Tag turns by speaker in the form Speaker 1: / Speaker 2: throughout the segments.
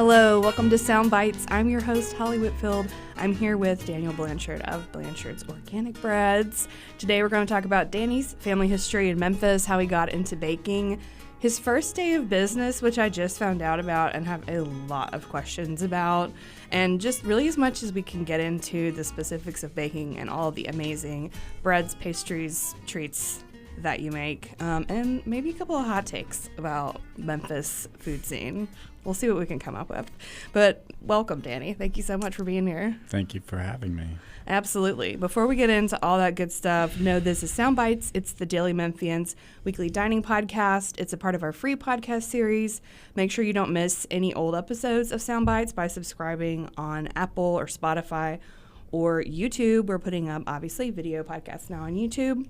Speaker 1: Hello, welcome to Sound Bites. I'm your host, Holly Whitfield. I'm here with Daniel Blanchard of Blanchard's Organic Breads. Today we're going to talk about Danny's family history in Memphis, how he got into baking, his first day of business, which I just found out about and have a lot of questions about, and just really as much as we can get into the specifics of baking and all of the amazing breads, pastries, treats that you make, and maybe a couple of hot takes about Memphis food scene. We'll see what we can come up with. But welcome, Danny. Thank you so much for being here.
Speaker 2: Thank you for having me.
Speaker 1: Absolutely. Before we get into all that good stuff, know this is Sound Bites. It's the Daily Memphians weekly dining podcast. It's a part of our free podcast series. Make sure you don't miss any old episodes of Sound Bites by subscribing on Apple or Spotify or YouTube. We're putting up, obviously, video podcasts now on YouTube.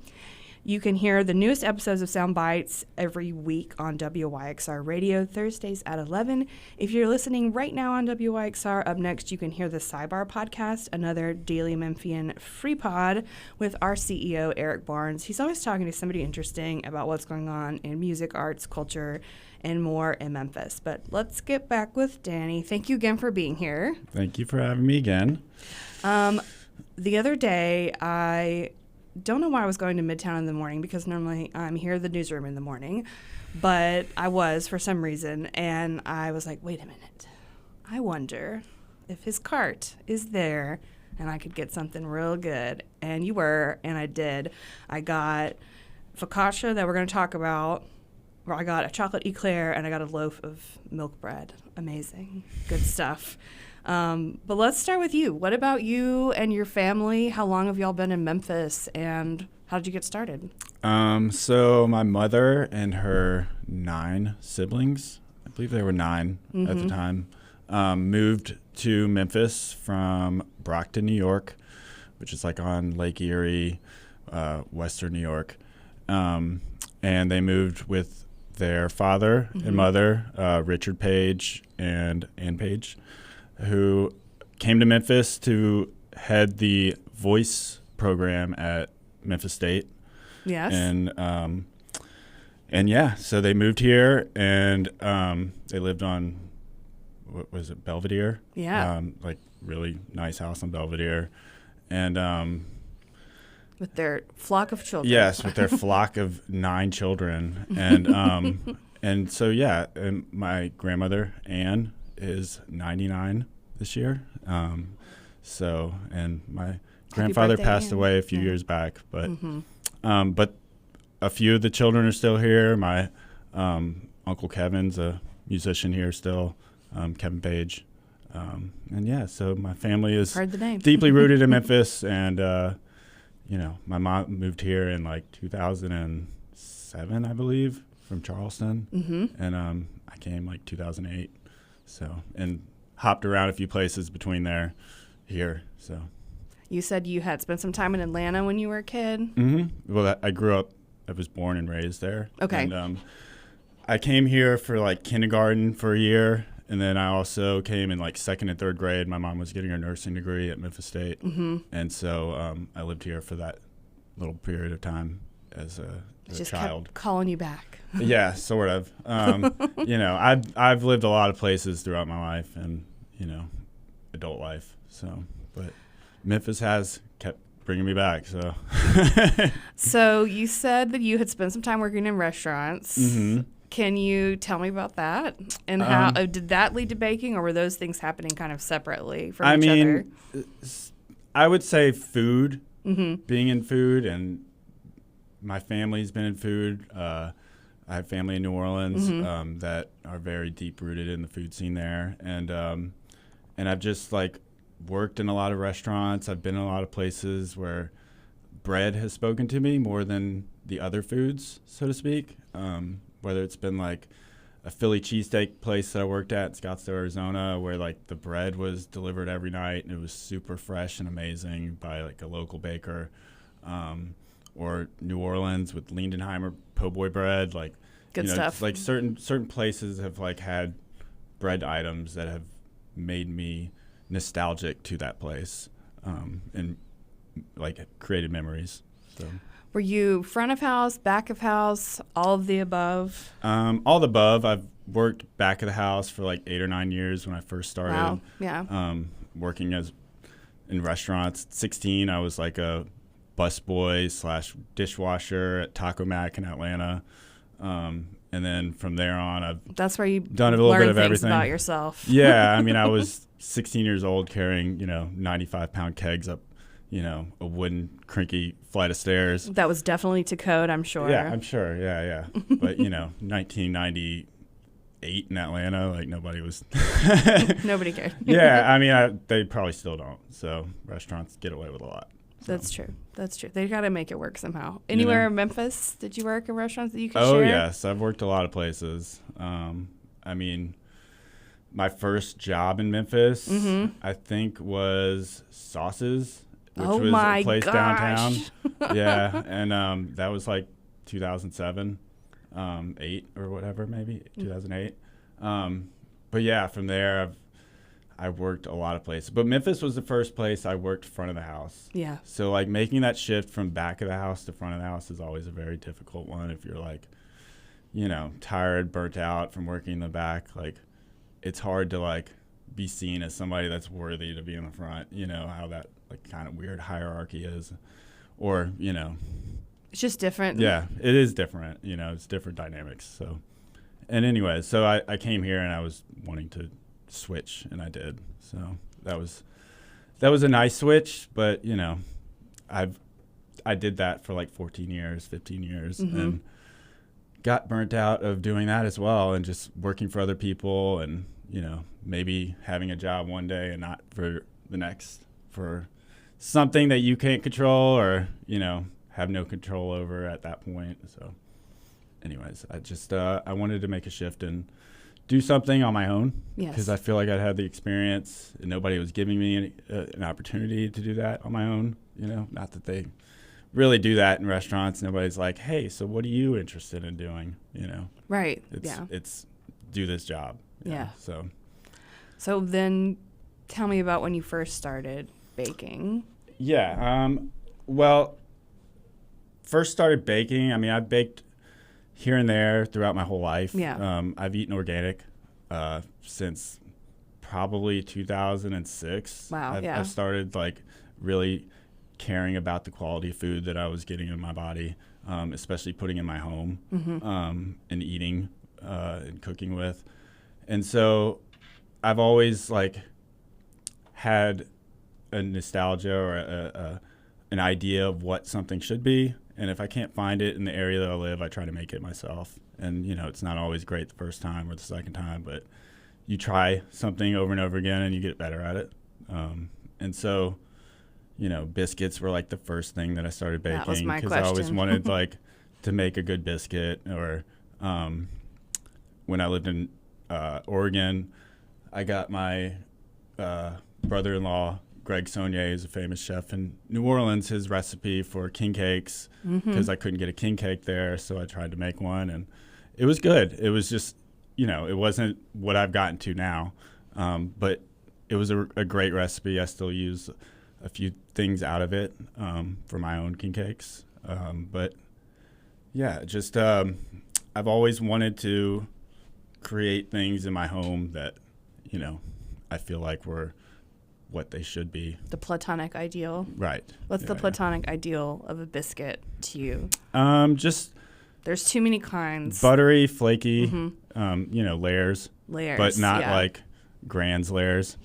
Speaker 1: You can hear the newest episodes of Sound Bites every week on WYXR Radio, Thursdays at 11. If you're listening right now on WYXR, up next you can hear the Sidebar Podcast, another Daily Memphian free pod with our CEO, Eric Barnes. He's always talking to somebody interesting about what's going on in music, arts, culture, and more in Memphis. But let's get back with Danny. Thank you again for being here.
Speaker 2: Thank you for having me again.
Speaker 1: The other day, I don't know why I was going to Midtown in the morning, because normally I'm here at the newsroom in the morning, but I was for some reason, and I was like, wait a minute, I wonder if his cart is there and I could get something real good. And you were, and I did. I got focaccia that we're going to talk about, or I got a chocolate eclair, and I got a loaf of milk bread. Amazing. Good stuff. But let's start with you. What about you and your family? How long have y'all been in Memphis, and how did you get started?
Speaker 2: So my mother and her 9 siblings, I believe they were 9 at the time, moved to Memphis from Brockton, New York, which is like on Lake Erie, western New York. And they moved with their father and mother, Richard Page and Ann Page, who came to Memphis to head the voice program at Memphis State.
Speaker 1: Yes.
Speaker 2: And yeah, so they moved here, and they lived on, what was it, Belvedere?
Speaker 1: Yeah.
Speaker 2: Like really nice house on Belvedere. And
Speaker 1: with their flock of children.
Speaker 2: yes, with their flock of 9 children. And so yeah, and my grandmother Ann is 99 this year. So, and my grandfather passed away a few years back, but but a few of the children are still here. My Uncle Kevin's a musician here still, Kevin Page. And yeah, so my family is deeply rooted in Memphis, and you know, my mom moved here in like 2007, I believe, from Charleston, and I came like 2008. So, and hopped around a few places between there, here. So,
Speaker 1: you said you had spent some time in Atlanta when you were a kid.
Speaker 2: Well, I grew up. I was born and raised there.
Speaker 1: Okay.
Speaker 2: And I came here for like kindergarten for a year, and then I also came in like 2nd and 3rd grade. My mom was getting her nursing degree at Memphis State, and so I lived here for that little period of time as a child.
Speaker 1: Kept calling you back.
Speaker 2: Yeah, sort of. You know, I've lived a lot of places throughout my life, and you know, adult life. So, but Memphis has kept bringing me back. So.
Speaker 1: So you said that you had spent some time working in restaurants. Can you tell me about that? And how did that lead to baking, or were those things happening kind of separately from each other?
Speaker 2: I would say food, being in food, and my family's been in food. I have family in New Orleans that are very deep rooted in the food scene there, and I've just like worked in a lot of restaurants. I've been in a lot of places where bread has spoken to me more than the other foods, so to speak. Whether it's been like a Philly cheesesteak place that I worked at in Scottsdale, Arizona, where like the bread was delivered every night and it was super fresh and amazing by like a local baker. Or New Orleans with Lindenheimer po' boy bread, like
Speaker 1: good stuff.
Speaker 2: Like certain places have like had bread items that have made me nostalgic to that place, and like created memories. So.
Speaker 1: Were you front of house, back of house, all of the above?
Speaker 2: All the above. worked back of the house for like 8 or 9 years when I first started.
Speaker 1: Wow. Yeah.
Speaker 2: Working in restaurants. At 16, I was like a busboy / dishwasher at Taco Mac in Atlanta. And then from there on,
Speaker 1: That's where you
Speaker 2: done a little bit of
Speaker 1: things
Speaker 2: everything
Speaker 1: about yourself.
Speaker 2: Yeah, I mean, I was 16 years old carrying 95-pound kegs up a wooden crinky flight of stairs.
Speaker 1: That was definitely to code, I'm sure.
Speaker 2: Yeah, I'm sure. Yeah. But 1998 in Atlanta, like nobody was.
Speaker 1: Nobody cared.
Speaker 2: Yeah, I mean, they probably still don't. So restaurants get away with a lot. So.
Speaker 1: That's true. They got to make it work somehow. Anywhere in Memphis, did you work in restaurants that you could share?
Speaker 2: Oh, yes. I've worked a lot of places. I mean, my first job in Memphis, I think, was Sauces, which was a place downtown. Yeah, and that was like 2007, 8 or whatever, maybe, 2008. But, yeah, from there, I worked a lot of places. But Memphis was the first place I worked front of the house.
Speaker 1: Yeah.
Speaker 2: So, like, making that shift from back of the house to front of the house is always a very difficult one if you're, like, tired, burnt out from working in the back. Like, it's hard to, like, be seen as somebody that's worthy to be in the front. How that, like, kind of weird hierarchy is. Or,
Speaker 1: It's just different.
Speaker 2: Yeah, it is different. It's different dynamics. So, and anyway, so I came here and I was wanting to switch, and I did. So that was a nice switch, but I did that for like 14 years, 15 years, and got burnt out of doing that as well, and just working for other people, and maybe having a job one day and not for the next, for something that you can't control or have no control over at that point. So anyways, I just I wanted to make a shift and do something on my own, because I feel like I had the experience and nobody was giving me an opportunity to do that on my own. Not that they really do that in restaurants. Nobody's like, hey, so what are you interested in doing?
Speaker 1: Right.
Speaker 2: It's do this job.
Speaker 1: Yeah.
Speaker 2: So
Speaker 1: then tell me about when you first started baking.
Speaker 2: Yeah. Well, first started baking. I mean, I've baked here and there throughout my whole life.
Speaker 1: Yeah.
Speaker 2: I've eaten organic since probably 2006.
Speaker 1: Wow.
Speaker 2: I've started like really caring about the quality of food that I was getting in my body, especially putting in my home and eating and cooking with. And so I've always like had a nostalgia or an idea of what something should be. And if I can't find it in the area that I live, I try to make it myself. And, it's not always great the first time or the second time, but you try something over and over again and you get better at it. And so, biscuits were like the first thing that I started baking.
Speaker 1: That was my
Speaker 2: because
Speaker 1: question.
Speaker 2: I always wanted like to make a good biscuit. Or when I lived in Oregon, I got my brother-in-law, Greg Saunier, is a famous chef in New Orleans, his recipe for king cakes, because I couldn't get a king cake there, so I tried to make one, and it was good. It was just, it wasn't what I've gotten to now, but it was a great recipe. I still use a few things out of it for my own king cakes, but yeah, just I've always wanted to create things in my home that, I feel like were what they should be.
Speaker 1: The platonic ideal.
Speaker 2: Right.
Speaker 1: What's the platonic ideal of a biscuit to you?
Speaker 2: Just
Speaker 1: there's too many kinds.
Speaker 2: Buttery, flaky, layers.
Speaker 1: Layers.
Speaker 2: But not like Grand's layers.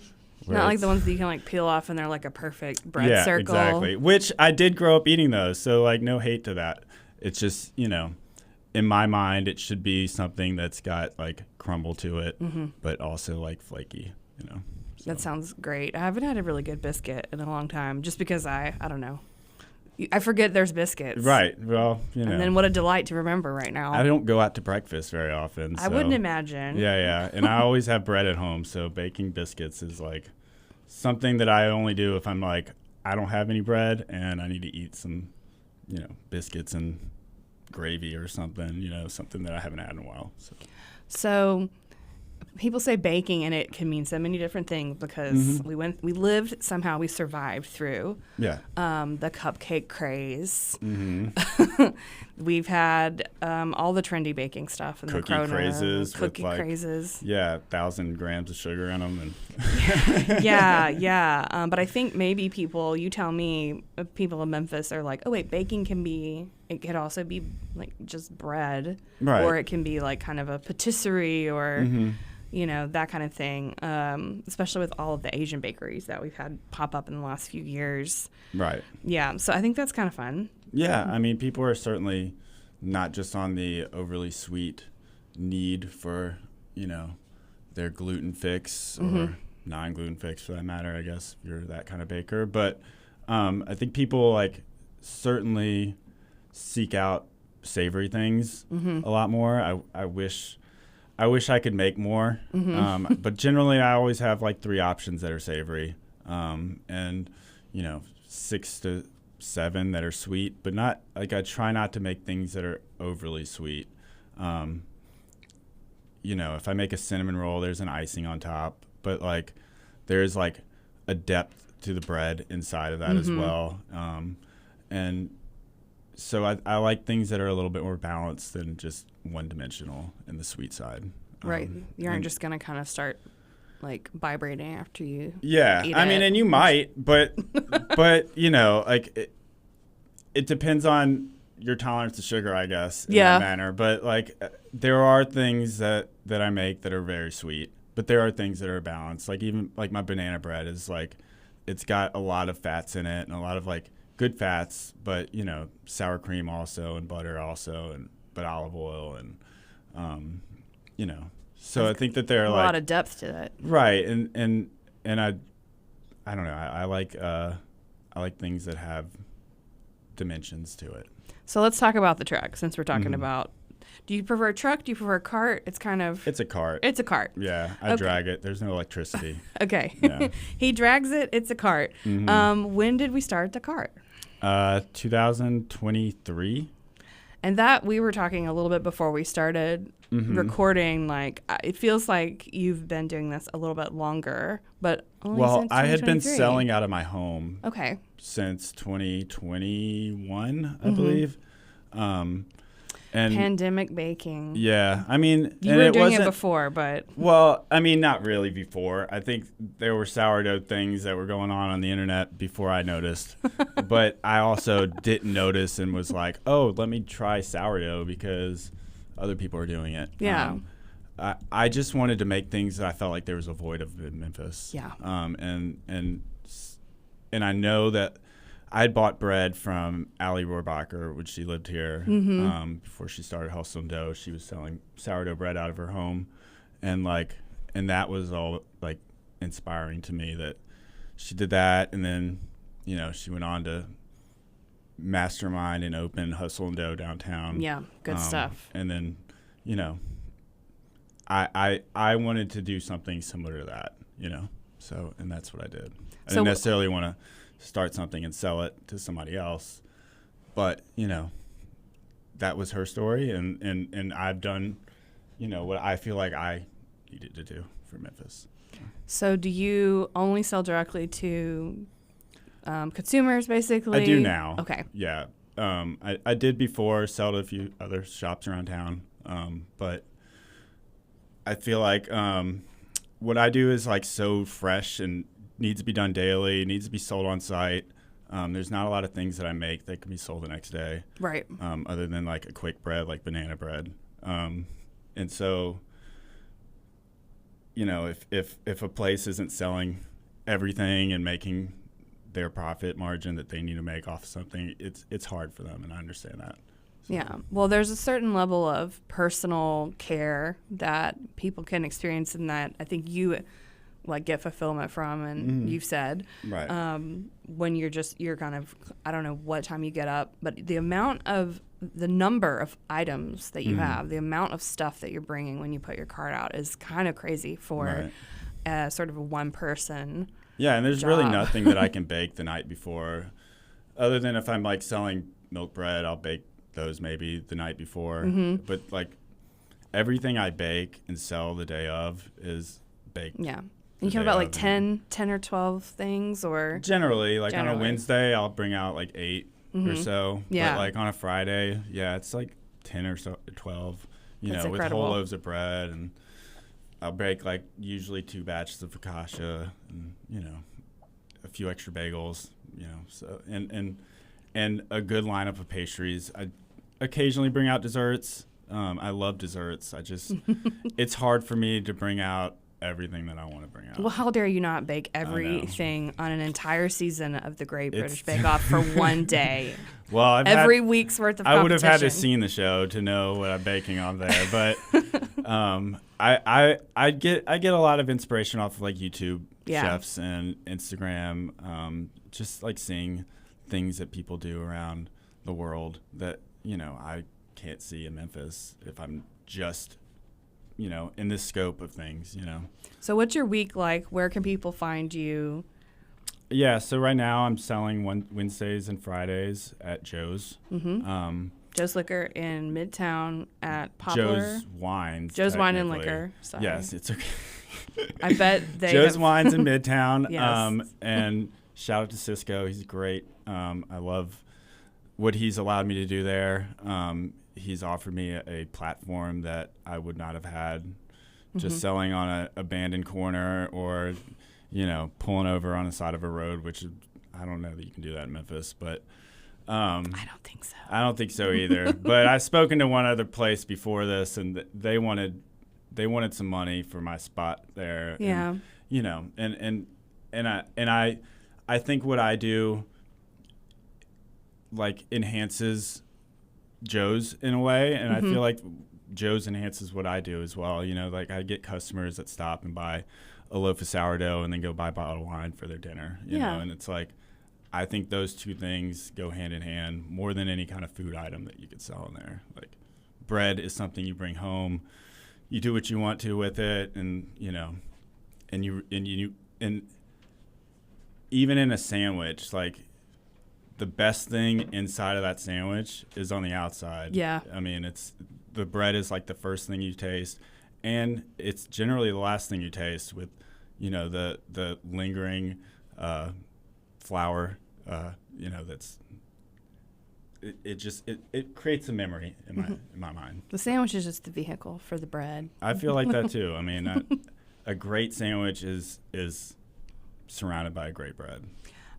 Speaker 1: Not like the ones that you can like peel off and they're like a perfect bread circle.
Speaker 2: Yeah, exactly. Which I did grow up eating those, so like no hate to that. It's just, in my mind it should be something that's got like crumble to it, but also like flaky, So.
Speaker 1: That sounds great. I haven't had a really good biscuit in a long time, just because I don't know. I forget there's biscuits.
Speaker 2: Right. Well,
Speaker 1: And then what a delight to remember right now.
Speaker 2: I don't go out to breakfast very often.
Speaker 1: I wouldn't imagine.
Speaker 2: Yeah. And I always have bread at home, so baking biscuits is like something that I only do if I'm like, I don't have any bread and I need to eat some, biscuits and gravy or something, something that I haven't had in a while. So
Speaker 1: people say baking, and it can mean so many different things because we survived through the cupcake craze.
Speaker 2: Mm-hmm.
Speaker 1: We've had all the trendy baking stuff and
Speaker 2: cookie
Speaker 1: the
Speaker 2: crazes,
Speaker 1: cookie crazes.
Speaker 2: Yeah, 1,000 grams of sugar in them.
Speaker 1: And yeah. But I think maybe you tell me, people in Memphis are like, oh wait, baking it could also be like just bread,
Speaker 2: right?
Speaker 1: Or it can be like kind of a patisserie or that kind of thing. Especially with all of the Asian bakeries that we've had pop up in the last few years.
Speaker 2: Right.
Speaker 1: Yeah. So I think that's kind of fun.
Speaker 2: Yeah, I mean, people are certainly not just on the overly sweet need for, their gluten fix or non-gluten fix for that matter, I guess, if you're that kind of baker. But I think people, certainly seek out savory things a lot more. I wish I could make more. But generally, I always have, 3 options that are savory and, 6 to 7 that are sweet, but not I try not to make things that are overly sweet. If I make a cinnamon roll, there's an icing on top, but there's a depth to the bread inside of that as well. And so I like things that are a little bit more balanced than just one-dimensional in the sweet side.
Speaker 1: Right. You aren't just going to kind of start vibrating after you
Speaker 2: eat I mean, and you might, but it depends on your tolerance to sugar, I guess, in that manner. But there are things that I make that are very sweet, but there are things that are balanced. Even my banana bread is it's got a lot of fats in it and a lot of good fats, but sour cream also and butter also, but olive oil and So I think that there are
Speaker 1: a lot of depth to it,
Speaker 2: right? And I don't know. I like things that have dimensions to it.
Speaker 1: So let's talk about the truck since we're talking about. Do you prefer a truck? Do you prefer a cart? It's a cart. It's a cart.
Speaker 2: Yeah, I drag it. There's no electricity.
Speaker 1: Okay.
Speaker 2: Yeah.
Speaker 1: He drags it. It's a cart. When did we start the cart?
Speaker 2: 2023.
Speaker 1: And that we were talking a little bit before we started recording. It feels like you've been doing this a little bit longer, but only since 2023.
Speaker 2: I had been selling out of my home.
Speaker 1: Okay.
Speaker 2: Since 2021, I believe. And
Speaker 1: pandemic baking.
Speaker 2: Yeah, I mean,
Speaker 1: you were doing it before, but
Speaker 2: well, I mean, not really before. I think there were sourdough things that were going on the internet before I noticed, but I also didn't notice and was like, oh, let me try sourdough because other people are doing it.
Speaker 1: Yeah.
Speaker 2: I just wanted to make things that I felt like there was a void of in Memphis.
Speaker 1: Yeah.
Speaker 2: And I know that I had bought bread from Allie Rohrbacher when she lived here before she started Hustle and Dough. She was selling sourdough bread out of her home, and that was all inspiring to me that she did that, and then she went on to mastermind and open Hustle and Dough downtown.
Speaker 1: Yeah, good stuff.
Speaker 2: And then I wanted to do something similar to that, so and that's what I did. I didn't necessarily want to start something and sell it to somebody else, but that was her story, and I've done what I feel like I needed to do for Memphis.
Speaker 1: So do you only sell directly to consumers, basically?
Speaker 2: I do now.
Speaker 1: Okay.
Speaker 2: Yeah. I did before sell to a few other shops around town, but I feel like what I do is so fresh and needs to be done daily, needs to be sold on site. There's not a lot of things that I make that can be sold the next day.
Speaker 1: Right.
Speaker 2: Other than a quick bread like banana bread. And so, if a place isn't selling everything and making their profit margin that they need to make off of something, it's hard for them, and I understand that. So.
Speaker 1: Yeah. Well, there's a certain level of personal care that people can experience, and that I think you get fulfillment from, and you've said,
Speaker 2: right.
Speaker 1: When you're kind of, I don't know what time you get up, but the number of items that you have, the amount of stuff that you're bringing when you put your cart out is kind of crazy for sort of a one person.
Speaker 2: Yeah. And there's really nothing that I can bake the night before, other than if I'm selling milk bread, I'll bake those maybe the night before. But everything I bake and sell the day of is baked.
Speaker 1: Yeah. And you have about like 10 or 12 things, or
Speaker 2: generally on a Wednesday I'll bring out like 8 or so.
Speaker 1: Yeah.
Speaker 2: But like on a Friday, it's like 10 or so, 12.
Speaker 1: That's
Speaker 2: with
Speaker 1: incredible.
Speaker 2: whole loaves of bread, and I'll bake like usually 2 batches of focaccia, and a few extra bagels. So and a good lineup of pastries. I occasionally bring out desserts. I love desserts. It's hard for me to bring out everything that I want to bring out.
Speaker 1: Well, how dare you not bake everything on an entire season of the Great British Bake Off for one day?
Speaker 2: Well,
Speaker 1: every week's worth of competition.
Speaker 2: I would have had to seen the show to know what I'm baking on there, but I get a lot of inspiration off of like YouTube chefs and Instagram, just like seeing things that people do around the world that I can't see in Memphis if I'm just in this scope of things.
Speaker 1: So what's your week like? Where can people find you?
Speaker 2: Yeah, so right now I'm selling Wednesdays and Fridays at Joe's.
Speaker 1: Mm-hmm. Joe's Liquor in Midtown at Poplar.
Speaker 2: Joe's Wines.
Speaker 1: Joe's Wine and Liquor. Sorry.
Speaker 2: Yes, it's okay.
Speaker 1: I bet they
Speaker 2: Joe's Wines in Midtown.
Speaker 1: Yes.
Speaker 2: And shout out to Cisco. He's great. I love what he's allowed me to do there. He's offered me a platform that I would not have had just selling on an abandoned corner or pulling over on the side of a road, which I don't know that you can do that in Memphis, but
Speaker 1: I don't think so.
Speaker 2: I don't think so either. But I've spoken to one other place before this, and they wanted some money for my spot there.
Speaker 1: Yeah.
Speaker 2: And I think what I do like enhances Joe's in a way, and I feel like Joe's enhances what I do as well. Like I get customers that stop and buy a loaf of sourdough and then go buy a bottle of wine for their dinner, you know, and it's like, I think those two things go hand in hand more than any kind of food item that you could sell in there. Like bread is something you bring home, you do what you want to with it, and and even in a sandwich, like the best thing inside of that sandwich is on the outside.
Speaker 1: Yeah.
Speaker 2: I mean, the bread is like the first thing you taste, and it's generally the last thing you taste with, the lingering flour, that's it creates a memory in my mind.
Speaker 1: The sandwich is just the vehicle for the bread.
Speaker 2: I feel like that too. I mean, a great sandwich is surrounded by a great bread.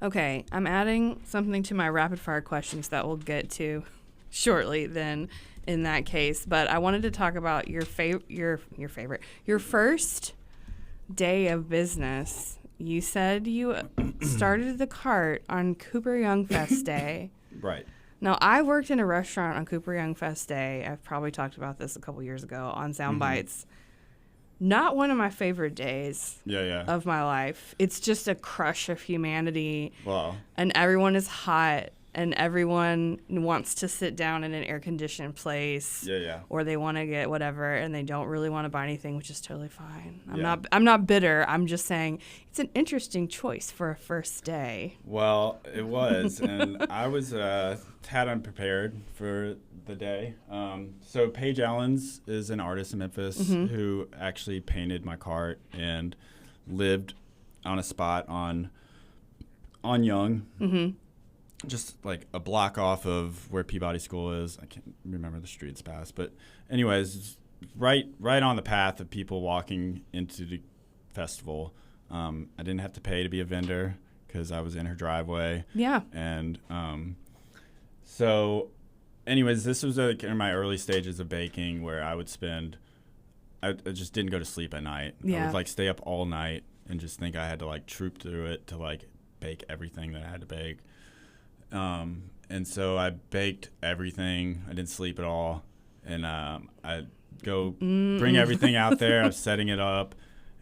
Speaker 1: Okay, I'm adding something to my rapid fire questions that we'll get to shortly then in that case, but I wanted to talk about your first day of business. You said you started the cart on Cooper Young Fest Day.
Speaker 2: Right.
Speaker 1: Now, I worked in a restaurant on Cooper Young Fest Day. I've probably talked about this a couple years ago on Sound Bites. Not one of my favorite days of my life. It's just a crush of humanity.
Speaker 2: Wow. And
Speaker 1: everyone is hot, and everyone wants to sit down in an air-conditioned place. Or they want to get whatever, and they don't really want to buy anything, which is totally fine. I'm not bitter. I'm just saying it's an interesting choice for a first day.
Speaker 2: Well, it was, and I was tad unprepared for the day. So Paige Allens is an artist in Memphis who actually painted my cart and lived on a spot on Young, just like a block off of where Peabody School is. I can't remember the streets past, but anyways, right on the path of people walking into the festival. I didn't have to pay to be a vendor because I was in her driveway.
Speaker 1: Yeah.
Speaker 2: And so anyways, this was like in my early stages of baking where I just didn't go to sleep at night. I would like stay up all night and just think I had to like troop through it to like bake everything that I had to bake. And so I baked everything. I didn't sleep at all. And I go bring everything out there. I'm setting it up.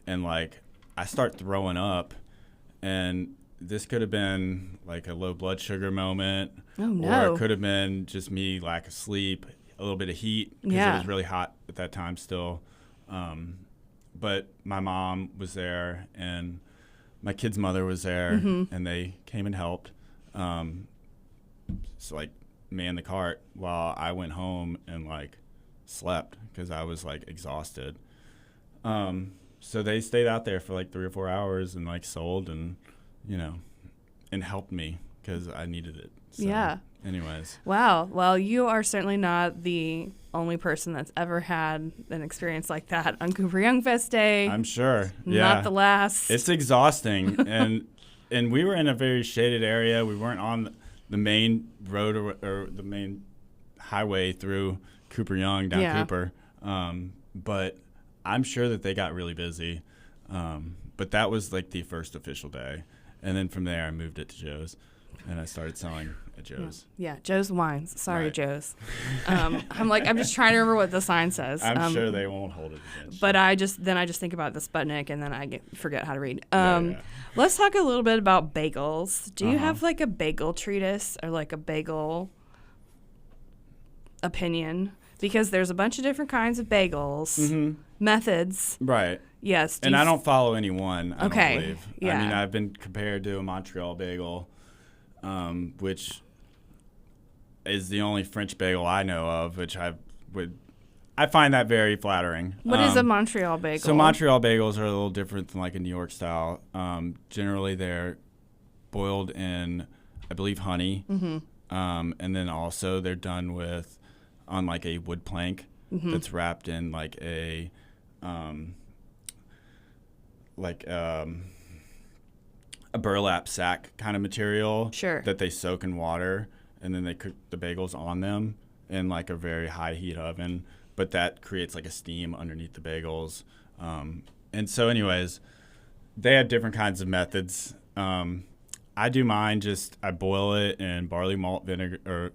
Speaker 2: And like I start throwing up. And this could have been like a low blood sugar moment.
Speaker 1: Oh, no.
Speaker 2: Or it could have been just me lack of sleep, a little bit of heat because it was really hot at that time still. But my mom was there and my kid's mother was there and they came and helped. So like man the cart while I went home and like slept because I was like exhausted. So they stayed out there for like 3 or 4 hours and like sold and, and helped me because I needed it. So,
Speaker 1: yeah.
Speaker 2: Anyways.
Speaker 1: Wow. Well, you are certainly not the only person that's ever had an experience like that on Cooper Young Fest Day.
Speaker 2: I'm sure. Yeah.
Speaker 1: Not the last.
Speaker 2: It's exhausting. and we were in a very shaded area. We weren't on the main road or the main highway through Cooper Young down Cooper. But I'm sure that they got really busy. But that was like the first official day. And then from there, I moved it to Joe's. And I started selling at Joe's.
Speaker 1: Yeah, Joe's Wines. Sorry,
Speaker 2: Right.
Speaker 1: Joe's. I'm just trying to remember what the sign says.
Speaker 2: I'm sure they won't hold it against
Speaker 1: But
Speaker 2: you.
Speaker 1: I just think about the Sputnik, and then I forget how to read.
Speaker 2: Yeah.
Speaker 1: Let's talk a little bit about bagels. Do you have like a bagel treatise or like a bagel opinion? Because there's a bunch of different kinds of bagels, methods.
Speaker 2: Right.
Speaker 1: Yes.
Speaker 2: And I don't follow any one, I don't believe.
Speaker 1: Yeah.
Speaker 2: I mean, I've been compared to a Montreal bagel, which is the only French bagel I know of, which I find that very flattering.
Speaker 1: What is a Montreal bagel?
Speaker 2: So Montreal bagels are a little different than like a New York style. Generally, they're boiled in, I believe, honey. And then also they're done on like a wood plank that's wrapped in like a burlap sack kind of material.
Speaker 1: Sure.
Speaker 2: That they soak in water, and then they cook the bagels on them in like a very high heat oven. But that creates like a steam underneath the bagels. And so anyways, they have different kinds of methods. I do mine I boil it in barley malt vinegar or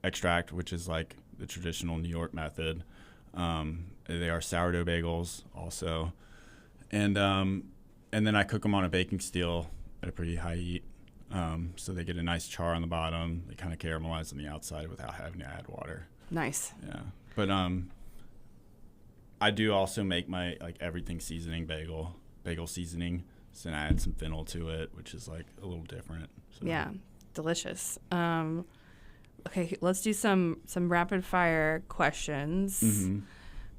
Speaker 2: extract, which is like the traditional New York method. They are sourdough bagels also. And then I cook them on a baking steel at a pretty high heat. So they get a nice char on the bottom. They kind of caramelize on the outside without having to add water.
Speaker 1: Nice.
Speaker 2: Yeah. But I do also make my like everything seasoning bagel seasoning. So then I add some fennel to it, which is like a little different. So.
Speaker 1: Yeah. Delicious. Okay, let's do some rapid fire questions.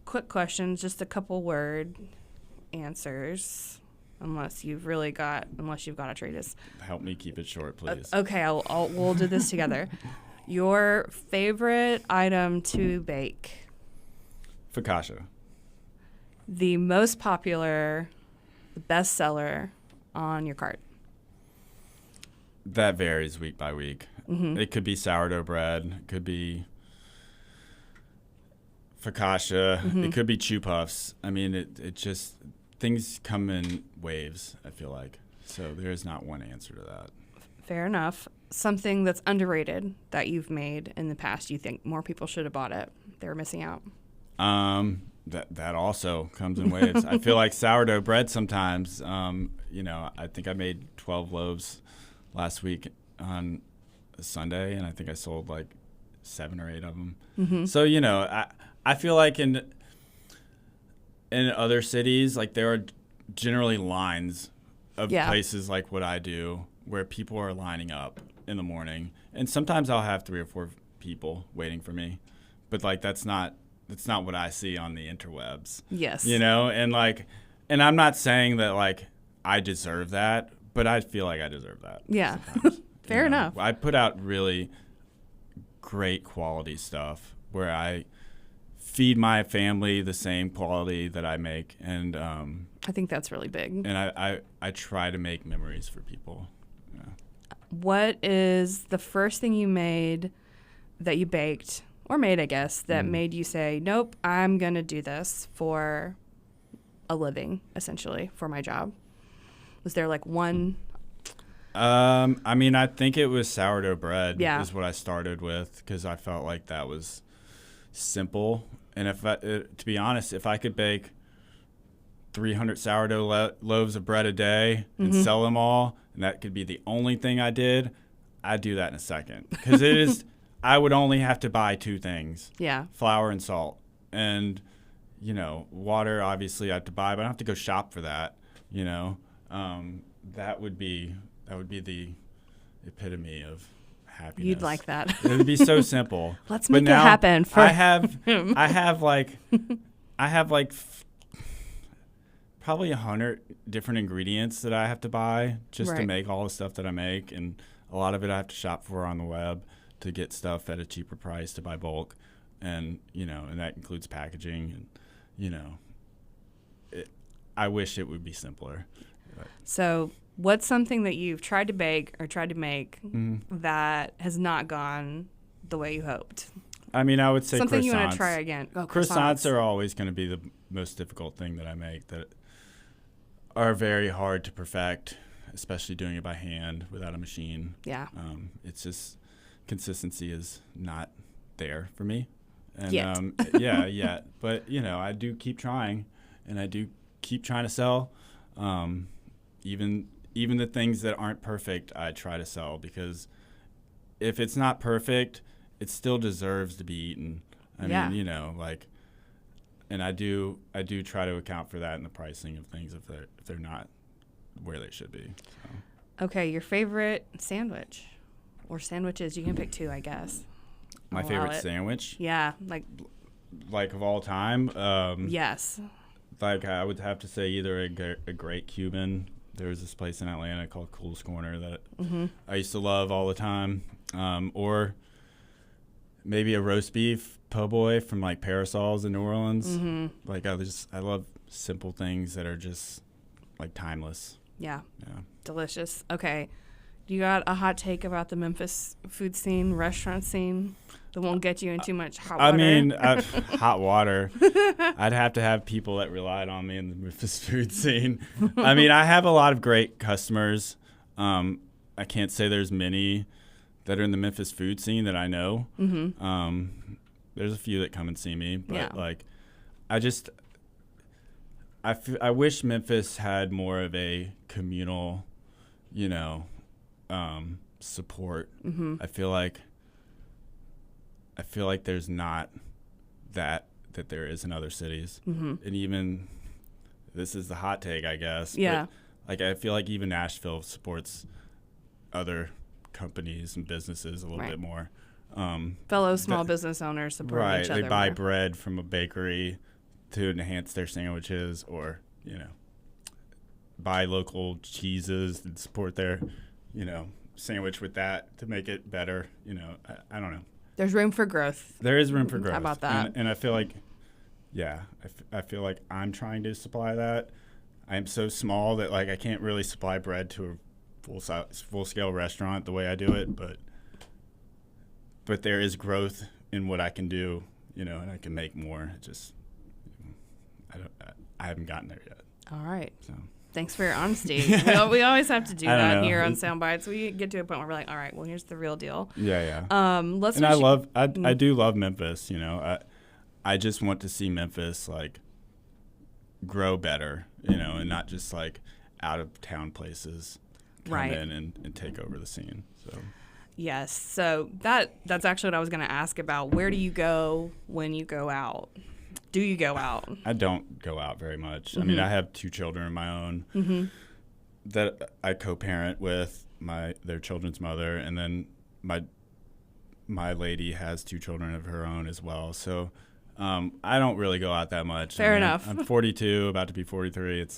Speaker 1: Quick questions, just a couple word answers. Unless you've got a treatise.
Speaker 2: Help me keep it short, please.
Speaker 1: Okay, we'll do this together. Your favorite item to bake?
Speaker 2: Focaccia.
Speaker 1: The most popular, the best seller on your cart?
Speaker 2: That varies week by week. It could be sourdough bread. It could be focaccia. It could be chew puffs. I mean, it just... Things come in waves, I feel like. So there is not one answer to that.
Speaker 1: Fair enough. Something that's underrated that you've made in the past, you think more people should have bought it. They were missing out.
Speaker 2: That also comes in waves. I feel like sourdough bread sometimes. I think I made 12 loaves last week on a Sunday, and I think I sold like 7 or 8 of them. So, I feel like in other cities, like there are generally lines of places like what I do where people are lining up in the morning, and sometimes I'll have 3 or 4 people waiting for me, but like that's not what I see on the interwebs.
Speaker 1: Yes.
Speaker 2: And I'm not saying that like I deserve that, but I feel like I deserve that.
Speaker 1: Yeah. Fair enough.
Speaker 2: I put out really great quality stuff where I feed my family the same quality that I make, and
Speaker 1: I think that's really big.
Speaker 2: And I try to make memories for people. Yeah.
Speaker 1: What is the first thing you made that you baked or made, I guess, that made you say, nope, I'm going to do this for a living, essentially, for my job? Was there like one?
Speaker 2: I mean, I think it was sourdough bread is what I started with because I felt like that was simple. And to be honest, if I could bake 300 sourdough loaves of bread a day and sell them all, and that could be the only thing I did, I'd do that in a second. Because I would only have to buy 2 things. Yeah. Flour and salt. And, water, obviously, I have to buy, but I don't have to go shop for that, That would be the epitome of happiness.
Speaker 1: You'd like that.
Speaker 2: It would be so simple.
Speaker 1: Let's
Speaker 2: But
Speaker 1: make it
Speaker 2: now
Speaker 1: happen for
Speaker 2: I have
Speaker 1: him.
Speaker 2: probably 100 different ingredients that I have to buy just to
Speaker 1: Right.
Speaker 2: make all the stuff that I make, and a lot of it I have to shop for on the web to get stuff at a cheaper price to buy bulk, and and that includes packaging, and I wish it would be simpler.
Speaker 1: So, what's something that you've tried to bake or tried to make
Speaker 2: Mm-hmm.
Speaker 1: that has not gone the way you hoped?
Speaker 2: I mean, I would say
Speaker 1: Something
Speaker 2: croissants.
Speaker 1: you want to try again. Oh,
Speaker 2: Croissants are always going to be the most difficult thing that I make, that are very hard to perfect, especially doing it by hand without a machine.
Speaker 1: Yeah.
Speaker 2: It's just consistency is not there for me. And
Speaker 1: Yet.
Speaker 2: Yet. But I do keep trying, and I do keep trying to sell. Even the things that aren't perfect, I try to sell, because if it's not perfect, it still deserves to be eaten. I mean, and I do try to account for that in the pricing of things if they're not where they should be. So.
Speaker 1: Okay, your favorite sandwich or sandwiches? You can pick two, I guess.
Speaker 2: My
Speaker 1: Allow
Speaker 2: favorite
Speaker 1: it.
Speaker 2: sandwich,
Speaker 1: Yeah,
Speaker 2: like of all time.
Speaker 1: yes.
Speaker 2: Like I would have to say either a great Cuban. There's this place in Atlanta called Cool's Corner that I used to love all the time, or maybe a roast beef po' boy from like Parasols in New Orleans.
Speaker 1: Mm-hmm.
Speaker 2: Like I love simple things that are just like timeless.
Speaker 1: Yeah.
Speaker 2: Yeah.
Speaker 1: Delicious. Okay. You got a hot take about the Memphis food scene, restaurant scene that won't get you in too much hot water?
Speaker 2: I mean, hot water. I'd have to have people that relied on me in the Memphis food scene. I mean, I have a lot of great customers. I can't say there's many that are in the Memphis food scene that I know.
Speaker 1: Mm-hmm.
Speaker 2: There's a few that come and see me, but
Speaker 1: Yeah.
Speaker 2: I wish Memphis had more of a communal, support.
Speaker 1: Mm-hmm.
Speaker 2: I feel like there's not that there is in other cities.
Speaker 1: Mm-hmm.
Speaker 2: And even, this is the hot take, I guess.
Speaker 1: Yeah.
Speaker 2: But, I feel like even Nashville supports other companies and businesses a little bit more.
Speaker 1: Fellow small business owners supporting each other.
Speaker 2: They buy
Speaker 1: more.
Speaker 2: bread from a bakery to enhance their sandwiches, or, buy local cheeses and support their, sandwich with that to make it better. I don't know.
Speaker 1: There's room for growth.
Speaker 2: There is room for growth.
Speaker 1: How about that?
Speaker 2: And I feel like, I feel like I'm trying to supply that. I am so small that I can't really supply bread to a full scale restaurant the way I do it, but there is growth in what I can do, and I can make more. It just, I haven't gotten there yet.
Speaker 1: All right.
Speaker 2: So.
Speaker 1: Thanks for your honesty. We always have to do
Speaker 2: I don't
Speaker 1: that
Speaker 2: know.
Speaker 1: here on Soundbites. We get to a point where we're like, all right, well, here's the real deal.
Speaker 2: Yeah. I do love Memphis. I just want to see Memphis grow better, and not just out of town places come in and take over the scene. So.
Speaker 1: Yes. So that's actually what I was going to ask about. Where do you go when you go out? Do you go out?
Speaker 2: I don't go out very much.
Speaker 1: Mm-hmm.
Speaker 2: I mean, I have 2 children of my own that I co-parent with their children's mother, and then my lady has 2 children of her own as well. So I don't really go out that much.
Speaker 1: Fair enough.
Speaker 2: I'm 42, about to be 43. It's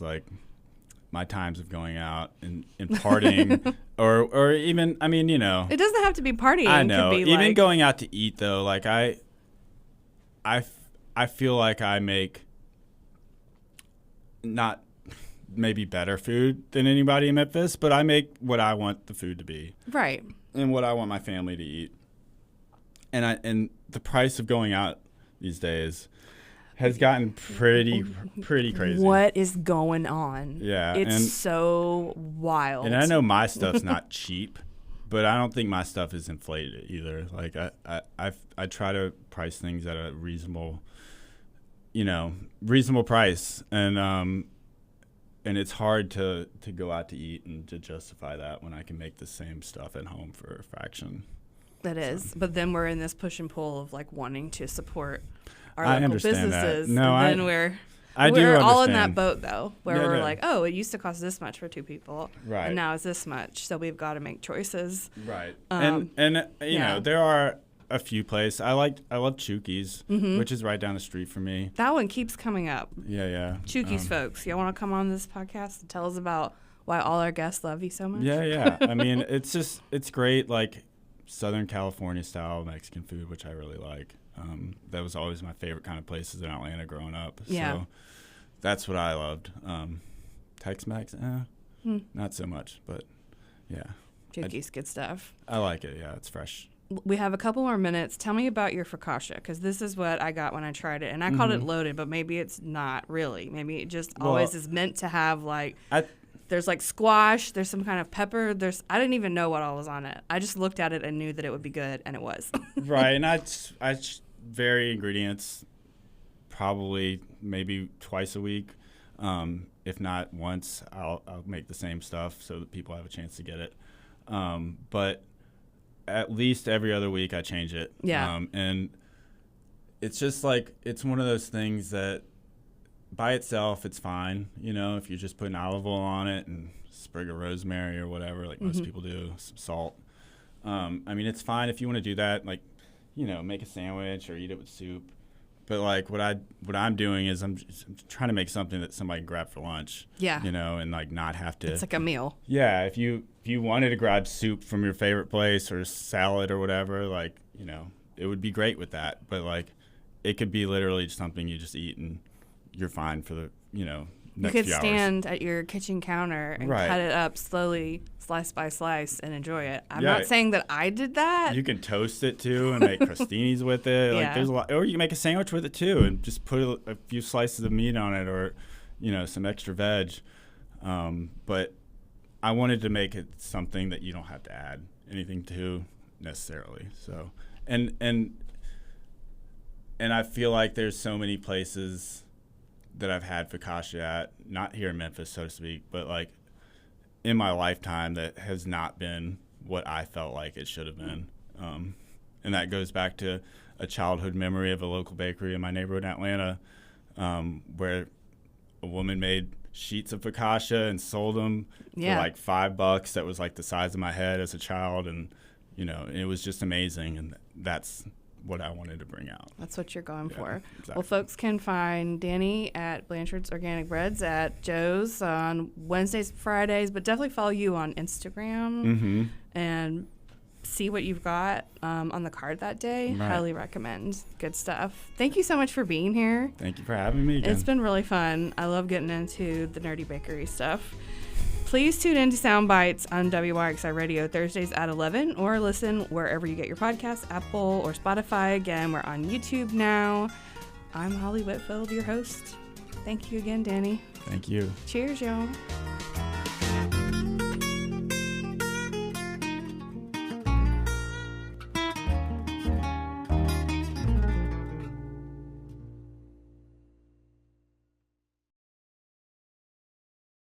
Speaker 2: my times of going out and partying, or even,
Speaker 1: It doesn't have to be partying.
Speaker 2: I know.
Speaker 1: Could be
Speaker 2: Even going out to eat, though, I feel like I make not maybe better food than anybody in Memphis, but I make what I want the food to be.
Speaker 1: Right.
Speaker 2: And what I want my family to eat. And the price of going out these days has gotten pretty crazy.
Speaker 1: What is going on?
Speaker 2: Yeah.
Speaker 1: It's so wild.
Speaker 2: And I know my stuff's not cheap, but I don't think my stuff is inflated either. I try to price things at a reasonable price, and it's hard to go out to eat and to justify that when I can make the same stuff at home for a fraction.
Speaker 1: That is, but then we're in this push and pull of wanting to support our
Speaker 2: I
Speaker 1: local
Speaker 2: understand that.
Speaker 1: businesses.
Speaker 2: No,
Speaker 1: and then
Speaker 2: I do
Speaker 1: We're all in
Speaker 2: understand.
Speaker 1: that boat, though, where
Speaker 2: Yeah,
Speaker 1: we're
Speaker 2: yeah.
Speaker 1: like, oh, it used to cost this much for 2 people.
Speaker 2: Right.
Speaker 1: And now it's this much. So we've got to make choices.
Speaker 2: Right.
Speaker 1: Um,
Speaker 2: and you
Speaker 1: yeah.
Speaker 2: know, there are a few places. I love Chuki's, which is right down the street from me.
Speaker 1: That one keeps coming up.
Speaker 2: Yeah.
Speaker 1: Chuki's folks. Y'all want to come on this podcast and tell us about why all our guests love you so much?
Speaker 2: Yeah. I mean, it's great, like Southern California style Mexican food, which I really like. That was always my favorite kind of places in Atlanta growing up.
Speaker 1: Yeah.
Speaker 2: So that's what I loved. Tex-Mex, not so much, but yeah.
Speaker 1: Chuki's good stuff.
Speaker 2: I like it. Yeah, it's fresh.
Speaker 1: We have a couple more minutes. Tell me about your focaccia, because this is what I got when I tried it. And I called it loaded, but maybe it's not really. Maybe it just always is meant to have, like, there's, like, squash. There's some kind of pepper. I didn't even know what all was on it. I just looked at it and knew that it would be good, and it was.
Speaker 2: Right, and I vary ingredients probably maybe twice a week. If not once, I'll make the same stuff so that people have a chance to get it. But at least every other week I change it.
Speaker 1: Yeah.
Speaker 2: And it's just like, it's one of those things that by itself it's fine, you know, if you're just putting olive oil on it and a sprig of rosemary or whatever, like most people do, some salt. I mean, it's fine if you want to do that, like, you know, make a sandwich or eat it with soup. But like what I'm doing is I'm trying to make something that somebody can grab for lunch.
Speaker 1: Yeah.
Speaker 2: You know, and like not have to.
Speaker 1: It's like a meal.
Speaker 2: Yeah, if you wanted to grab soup from your favorite place or salad or whatever, like, you know, it would be great with that. But like, it could be literally just something you just eat and you're fine for the, you know, next
Speaker 1: You could
Speaker 2: few
Speaker 1: stand at your kitchen counter and
Speaker 2: Right.
Speaker 1: cut it up slowly, slice by slice, and enjoy it. I'm
Speaker 2: Yeah.
Speaker 1: not saying that I did that.
Speaker 2: You can toast it too and make crostinis with it. Like
Speaker 1: Yeah.
Speaker 2: there's a lot, or you can make a sandwich with it too and just put a few slices of meat on it or, you know, some extra veg. But I wanted to make it something that you don't have to add anything to necessarily. So, and I feel like there's so many places that I've had focaccia at, not here in Memphis, so to speak, but like in my lifetime that has not been what I felt like it should have been. And that goes back to a childhood memory of a local bakery in my neighborhood in Atlanta, where a woman made sheets of focaccia and sold them for like $5. That was like the size of my head as a child. And, you know, it was just amazing. And that's what I wanted to bring out.
Speaker 1: That's what you're going for.
Speaker 2: Exactly.
Speaker 1: Well, folks can find Danny at Blanchard's Organic Breads at Joe's on Wednesdays and Fridays, but definitely follow you on Instagram and see what you've got on the card that day.
Speaker 2: Right.
Speaker 1: Highly recommend. Good stuff. Thank you so much for being here.
Speaker 2: Thank you for having me again.
Speaker 1: It's been really fun. I love getting into the nerdy bakery stuff. Please tune in to Sound Bites on WYXI Radio Thursdays at 11 or listen wherever you get your podcasts, Apple or Spotify. Again, we're on YouTube now. I'm Holly Whitfield, your host. Thank you again, Danny.
Speaker 2: Thank you.
Speaker 1: Cheers, y'all.